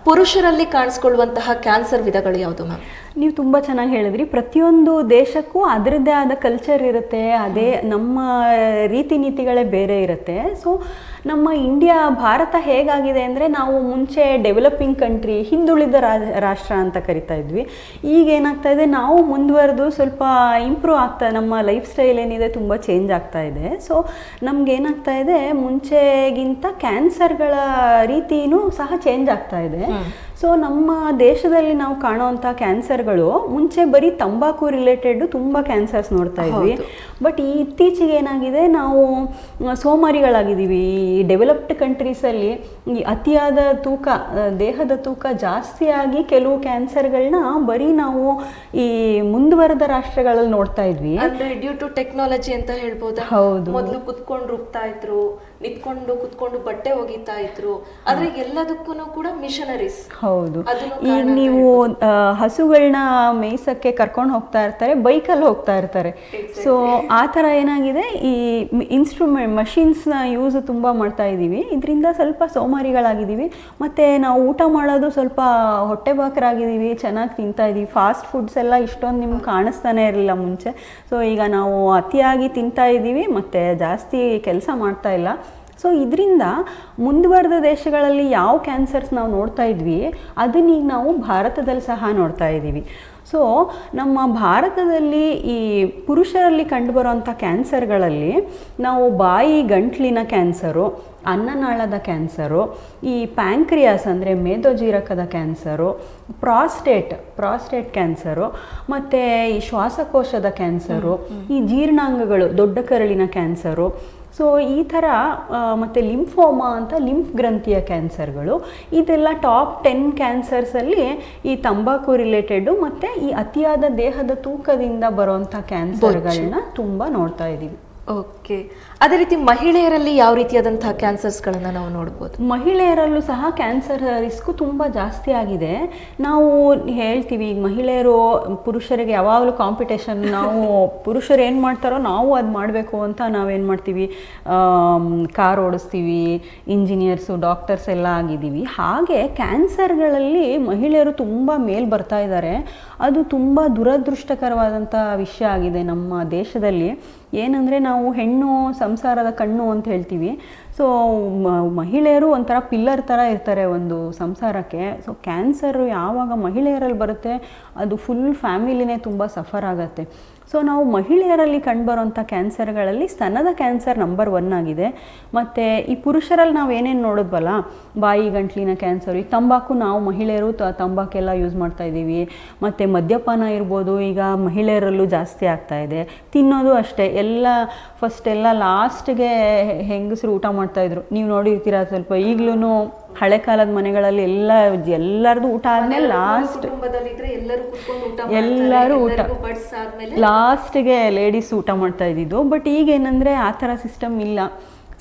ಪುರುಷರಲ್ಲಿ ಕಾಣಿಸ್ಕೊಳ್ಳುವಂತಹ ಕ್ಯಾನ್ಸರ್ ವಿಧಗಳು ಯಾವುದು ಮ್ಯಾಮ್? ನೀವು ತುಂಬ ಚೆನ್ನಾಗಿ ಹೇಳಿದ್ರಿ. ಪ್ರತಿಯೊಂದು ದೇಶಕ್ಕೂ ಅದರದ್ದೇ ಆದ ಕಲ್ಚರ್ ಇರುತ್ತೆ, ಅದೇ ನಮ್ಮ ರೀತಿ ನೀತಿಗಳೇ ಬೇರೆ ಇರುತ್ತೆ. ಸೊ ನಮ್ಮ ಭಾರತ ಹೇಗಾಗಿದೆ ಅಂದರೆ, ನಾವು ಮುಂಚೆ ಡೆವಲಪಿಂಗ್ ಕಂಟ್ರಿ, ಹಿಂದುಳಿದ ರಾಷ್ಟ್ರ ಅಂತ ಕರಿತಾ ಇದ್ವಿ. ಈಗ ಏನಾಗ್ತಾ ಇದೆ, ನಾವು ಮುಂದುವರೆದು ಸ್ವಲ್ಪ ಇಂಪ್ರೂವ್ ಆಗ್ತಾ, ನಮ್ಮ ಲೈಫ್ ಸ್ಟೈಲ್ ಏನಿದೆ ತುಂಬ ಚೇಂಜ್ ಆಗ್ತಾ ಇದೆ. ಸೊ ನಮ್ಗೆ ಏನಾಗ್ತಾ ಇದೆ, ಮುಂಚೆಗಿಂತ ಕ್ಯಾನ್ಸರ್ಗಳ ರೀತಿಯೂ ಸಹ ಚೇಂಜ್ ಆಗ್ತಾ ಇದೆ. ಸೊ ನಮ್ಮ ದೇಶದಲ್ಲಿ ನಾವು ಕಾಣುವಂಥ ಕ್ಯಾನ್ಸರ್ಗಳು ಮುಂಚೆ ಬರೀ ತಂಬಾಕು ರಿಲೇಟೆಡ್ ತುಂಬ ಕ್ಯಾನ್ಸರ್ಸ್ ನೋಡ್ತಾ ಇದ್ವಿ. ಬಟ್ ಇತ್ತೀಚೆಗೆ ಏನಾಗಿದೆ, ನಾವು ಸೋಮಾರಿಗಳಾಗಿದ್ದೀವಿ. ಈ ಡೆವಲಪ್ಡ್ ಕಂಟ್ರೀಸಲ್ಲಿ ಈ ಅತಿಯಾದ ತೂಕ, ದೇಹದ ತೂಕ ಜಾಸ್ತಿ ಆಗಿ ಕೆಲವು ಕ್ಯಾನ್ಸರ್ಗಳನ್ನ ಬರೀ ನಾವು ಈ ಮುಂದುವರೆದ ರಾಷ್ಟ್ರಗಳಲ್ಲಿ ನೋಡ್ತಾ ಇದ್ವಿ. ಅಂದ್ರೆ ಡ್ಯೂ ಟು ಟೆಕ್ನಾಲಜಿ ಅಂತ ಹೇಳ್ಬೋದು. ಹೌದು. ಮೊದಲು ಕುತ್ಕೊಂಡು ರುಬ್ತಾ ಇದ್ರು, ನಿಂತ್ಕೊಂಡು ಕುತ್ಕೊಂಡು ಬಟ್ಟೆ ಒಗಿತಾ ಇದ್ರು. ಆದ್ರೆ ಎಲ್ಲದಕ್ಕೂ ಕೂಡ ಮಿಷನರೀಸ್. ಹೌದು. ಈಗ ನೀವು ಹಸುಗಳನ್ನ ಮೇಯ್ಸಕ್ಕೆ ಕರ್ಕೊಂಡು ಹೋಗ್ತಾ ಇರ್ತಾರೆ, ಬೈಕಲ್ಲಿ ಹೋಗ್ತಾ ಇರ್ತಾರೆ. ಸೊ ಆ ಥರ ಏನಾಗಿದೆ, ಈ ಮಷಿನ್ಸ್ನ ಯೂಸ್ ತುಂಬ ಮಾಡ್ತಾ ಇದ್ದೀವಿ. ಇದರಿಂದ ಸ್ವಲ್ಪ ಸೋಮಾರಿಗಳಾಗಿದ್ದೀವಿ. ಮತ್ತು ನಾವು ಊಟ ಮಾಡೋದು ಸ್ವಲ್ಪ ಹೊಟ್ಟೆಬಾಕರಾಗಿದ್ದೀವಿ, ಚೆನ್ನಾಗಿ ತಿಂತಾ ಇದ್ದೀವಿ. ಫಾಸ್ಟ್ ಫುಡ್ಸ್ ಎಲ್ಲ ಇಷ್ಟೊಂದು ನಿಮ್ಗೆ ಕಾಣಿಸ್ತಾನೆ ಇರಲಿಲ್ಲ ಮುಂಚೆ. ಸೊ ಈಗ ನಾವು ಅತಿಯಾಗಿ ತಿಂತಾ ಇದ್ದೀವಿ ಮತ್ತು ಜಾಸ್ತಿ ಕೆಲಸ ಮಾಡ್ತಾ ಇಲ್ಲ. ಸೊ ಇದರಿಂದ ಮುಂದುವರೆದ ದೇಶಗಳಲ್ಲಿ ಯಾವ ಕ್ಯಾನ್ಸರ್ಸ್ ನಾವು ನೋಡ್ತಾ ಇದ್ವಿ, ಅದನ್ನೀಗ ನಾವು ಭಾರತದಲ್ಲಿ ಸಹ ನೋಡ್ತಾ ಇದ್ದೀವಿ. ಸೊ ನಮ್ಮ ಭಾರತದಲ್ಲಿ ಈ ಪುರುಷರಲ್ಲಿ ಕಂಡುಬರುವಂಥ ಕ್ಯಾನ್ಸರ್ಗಳಲ್ಲಿ ನಾವು ಬಾಯಿ ಗಂಟ್ಲಿನ ಕ್ಯಾನ್ಸರು, ಅನ್ನನಾಳದ ಕ್ಯಾನ್ಸರು, ಈ ಪ್ಯಾಂಕ್ರಿಯಾಸ್ ಅಂದರೆ ಮೇದೋಜೀರಕದ ಕ್ಯಾನ್ಸರು, ಪ್ರಾಸ್ಟೇಟ್ ಕ್ಯಾನ್ಸರು, ಮತ್ತು ಈ ಶ್ವಾಸಕೋಶದ ಕ್ಯಾನ್ಸರು, ಈ ಜೀರ್ಣಾಂಗಗಳು, ದೊಡ್ಡ ಕರಳಿನ ಕ್ಯಾನ್ಸರು. ಸೊ ಈ ಥರ ಮತ್ತು ಲಿಂಫೋಮಾ ಅಂತ ಲಿಂಫ್ ಗ್ರಂಥಿಯ ಕ್ಯಾನ್ಸರ್ಗಳು, ಇದೆಲ್ಲ ಟಾಪ್ 10 ಕ್ಯಾನ್ಸರ್ಸಲ್ಲಿ ಈ ತಂಬಾಕು ರಿಲೇಟೆಡು ಮತ್ತು ಈ ಅತಿಯಾದ ದೇಹದ ತೂಕದಿಂದ ಬರುವಂಥ ಕ್ಯಾನ್ಸರ್ಗಳನ್ನ ತುಂಬ ನೋಡ್ತಾ ಇದ್ದೀವಿ. ಓಕೆ. ಅದೇ ರೀತಿ ಮಹಿಳೆಯರಲ್ಲಿ ಯಾವ ರೀತಿಯಾದಂತಹ ಕ್ಯಾನ್ಸರ್ಸ್ಗಳನ್ನು ನಾವು ನೋಡ್ಬೋದು? ಮಹಿಳೆಯರಲ್ಲೂ ಸಹ ಕ್ಯಾನ್ಸರ್ ರಿಸ್ಕು ತುಂಬ ಜಾಸ್ತಿ ಆಗಿದೆ. ನಾವು ಹೇಳ್ತೀವಿ, ಈಗ ಮಹಿಳೆಯರು ಪುರುಷರಿಗೆ ಯಾವಾಗಲೂ ಕಾಂಪಿಟೇಷನ್, ನಾವು ಪುರುಷರು ಏನು ಮಾಡ್ತಾರೋ ನಾವು ಅದು ಮಾಡಬೇಕು ಅಂತ ನಾವೇನು ಮಾಡ್ತೀವಿ, ಕಾರ್ ಓಡಿಸ್ತೀವಿ, ಇಂಜಿನಿಯರ್ಸು, ಡಾಕ್ಟರ್ಸ್ ಎಲ್ಲ ಆಗಿದ್ದೀವಿ. ಹಾಗೆ ಕ್ಯಾನ್ಸರ್ಗಳಲ್ಲಿ ಮಹಿಳೆಯರು ತುಂಬ ಮೇಲ್ ಬರ್ತಾ ಇದ್ದಾರೆ. ಅದು ತುಂಬ ದುರದೃಷ್ಟಕರವಾದಂಥ ವಿಷಯ ಆಗಿದೆ ನಮ್ಮ ದೇಶದಲ್ಲಿ. ಏನಂದರೆ, ನಾವು ಹೆಣ್ಣು ಸಂಸಾರದ ಕಣ್ಣು ಅಂತ ಹೇಳ್ತೀವಿ. ಸೊ ಮಹಿಳೆಯರು ಒಂಥರ ಪಿಲ್ಲರ್ ಥರ ಇರ್ತಾರೆ ಒಂದು ಸಂಸಾರಕ್ಕೆ. ಸೊ ಕ್ಯಾನ್ಸರು ಯಾವಾಗ ಮಹಿಳೆಯರಲ್ಲಿ ಬರುತ್ತೆ, ಅದು ಫುಲ್ ಫ್ಯಾಮಿಲಿನೇ ತುಂಬ ಸಫರ್ ಆಗುತ್ತೆ. ಸೊ ನಾವು ಮಹಿಳೆಯರಲ್ಲಿ ಕಂಡುಬರುವಂಥ ಕ್ಯಾನ್ಸರ್ಗಳಲ್ಲಿ ಸ್ತನದ ಕ್ಯಾನ್ಸರ್ ನಂಬರ್ 1 ಆಗಿದೆ. ಮತ್ತು ಈ ಪುರುಷರಲ್ಲಿ ನಾವು ಏನೇನು ನೋಡಿದ್ವಲ್ಲ, ಬಾಯಿ ಗಂಟ್ಲಿನ ಕ್ಯಾನ್ಸರು, ಈ ತಂಬಾಕು, ನಾವು ಮಹಿಳೆಯರು ತಂಬಾಕೆಲ್ಲ ಯೂಸ್ ಮಾಡ್ತಾ ಇದ್ದೀವಿ. ಮತ್ತು ಮದ್ಯಪಾನ ಇರ್ಬೋದು, ಈಗ ಮಹಿಳೆಯರಲ್ಲೂ ಜಾಸ್ತಿ ಆಗ್ತಾ ಇದೆ. ತಿನ್ನೋದು ಅಷ್ಟೇ, ಫಸ್ಟ್ ಎಲ್ಲ ಲಾಸ್ಟ್ಗೆ ಹೆಂಗಸರು ಊಟ ಮಾಡ್ತಾಯಿದ್ರು. ನೀವು ನೋಡಿರ್ತೀರ ಸ್ವಲ್ಪ. ಈಗಲೂ ಹಳೆ ಕಾಲದ ಮನೆಗಳಲ್ಲಿ ಎಲ್ಲರದು ಊಟ ಆದ್ಮೇಲೆ ಎಲ್ಲರೂ ಊಟ ಲಾಸ್ಟ್ಗೆ ಲೇಡೀಸ್ ಊಟ ಮಾಡ್ತಾ ಇದ್ದಿದ್ದು. ಬಟ್ ಈಗೇನಂದರೆ ಆ ಥರ ಸಿಸ್ಟಮ್ ಇಲ್ಲ.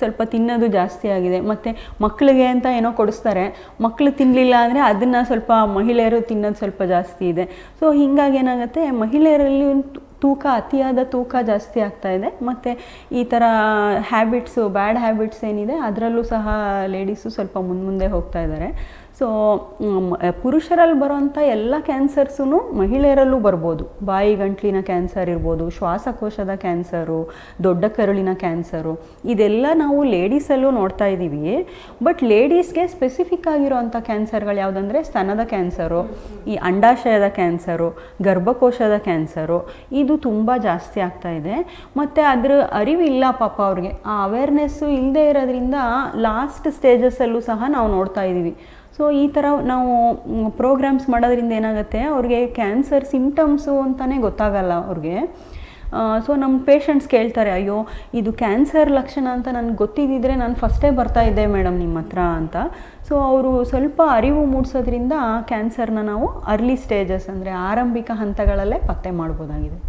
ಸ್ವಲ್ಪ ತಿನ್ನೋದು ಜಾಸ್ತಿ ಆಗಿದೆ. ಮತ್ತು ಮಕ್ಕಳಿಗೆ ಅಂತ ಏನೋ ಕೊಡಿಸ್ತಾರೆ, ಮಕ್ಕಳು ತಿನ್ನಲಿಲ್ಲ ಅಂದರೆ ಅದನ್ನು ಸ್ವಲ್ಪ ಮಹಿಳೆಯರು ತಿನ್ನೋದು ಸ್ವಲ್ಪ ಜಾಸ್ತಿ ಇದೆ. ಸೊ ಹೀಗಾಗಿ ಏನಾಗುತ್ತೆ, ಮಹಿಳೆಯರಲ್ಲಿ ಅತಿಯಾದ ತೂಕ ಜಾಸ್ತಿ ಆಗ್ತಾ ಇದೆ. ಮತ್ತು ಈ ಥರ ಹ್ಯಾಬಿಟ್ಸು, ಬ್ಯಾಡ್ ಹ್ಯಾಬಿಟ್ಸ್ ಏನಿದೆ ಅದರಲ್ಲೂ ಸಹ ಲೇಡೀಸು ಸ್ವಲ್ಪ ಮುಂದೆ ಹೋಗ್ತಾ ಇದ್ದಾರೆ. ಸೊ ಪುರುಷರಲ್ಲಿ ಬರೋವಂಥ ಎಲ್ಲ ಕ್ಯಾನ್ಸರ್ಸೂ ಮಹಿಳೆಯರಲ್ಲೂ ಬರ್ಬೋದು. ಬಾಯಿ ಗಂಟ್ಲಿನ ಕ್ಯಾನ್ಸರ್ ಇರ್ಬೋದು, ಶ್ವಾಸಕೋಶದ ಕ್ಯಾನ್ಸರು, ದೊಡ್ಡ ಕರುಳಿನ ಕ್ಯಾನ್ಸರು, ಇದೆಲ್ಲ ನಾವು ಲೇಡೀಸಲ್ಲೂ ನೋಡ್ತಾ ಇದ್ದೀವಿ. ಬಟ್ ಲೇಡೀಸ್ಗೆ ಸ್ಪೆಸಿಫಿಕ್ ಆಗಿರೋವಂಥ ಕ್ಯಾನ್ಸರ್ಗಳು ಯಾವುದಂದರೆ, ಸ್ತನದ ಕ್ಯಾನ್ಸರು, ಈ ಅಂಡಾಶಯದ ಕ್ಯಾನ್ಸರು, ಗರ್ಭಕೋಶದ ಕ್ಯಾನ್ಸರು, ಇದು ತುಂಬ ಜಾಸ್ತಿ ಆಗ್ತಾ ಇದೆ. ಮತ್ತು ಅದರ ಅರಿವಿಲ್ಲ ಪಾಪ ಅವ್ರಿಗೆ. ಆ ಅವೇರ್ನೆಸ್ಸು ಇಲ್ಲದೆ ಇರೋದ್ರಿಂದ ಲಾಸ್ಟ್ ಸ್ಟೇಜಸ್ಸಲ್ಲೂ ಸಹ ನಾವು ನೋಡ್ತಾ ಇದ್ದೀವಿ. ಸೊ ಈ ಥರ ನಾವು ಪ್ರೋಗ್ರಾಮ್ಸ್ ಮಾಡೋದ್ರಿಂದ ಏನಾಗುತ್ತೆ, ಅವ್ರಿಗೆ ಕ್ಯಾನ್ಸರ್ ಸಿಂಪ್ಟಮ್ಸು ಅಂತಲೇ ಗೊತ್ತಾಗಲ್ಲ ಅವ್ರಿಗೆ. ಸೊ ನಮ್ಮ ಪೇಷಂಟ್ಸ್ ಕೇಳ್ತಾರೆ, ಅಯ್ಯೋ ಇದು ಕ್ಯಾನ್ಸರ್ ಲಕ್ಷಣ ಅಂತ ನನಗೆ ಗೊತ್ತಿದ್ದಿದ್ರೆ ನಾನು ಫಸ್ಟೇ ಬರ್ತಾ ಇದ್ದೆ ಮೇಡಮ್ ನಿಮ್ಮ ಹತ್ರ ಅಂತ. ಸೊ ಅವರು ಸ್ವಲ್ಪ ಅರಿವು ಮೂಡಿಸೋದ್ರಿಂದ ಕ್ಯಾನ್ಸರ್ನ ನಾವು ಅರ್ಲಿ ಸ್ಟೇಜಸ್ ಅಂದರೆ ಆರಂಭಿಕ ಹಂತಗಳಲ್ಲೇ ಪತ್ತೆ ಮಾಡ್ಬೋದಾಗಿದೆ.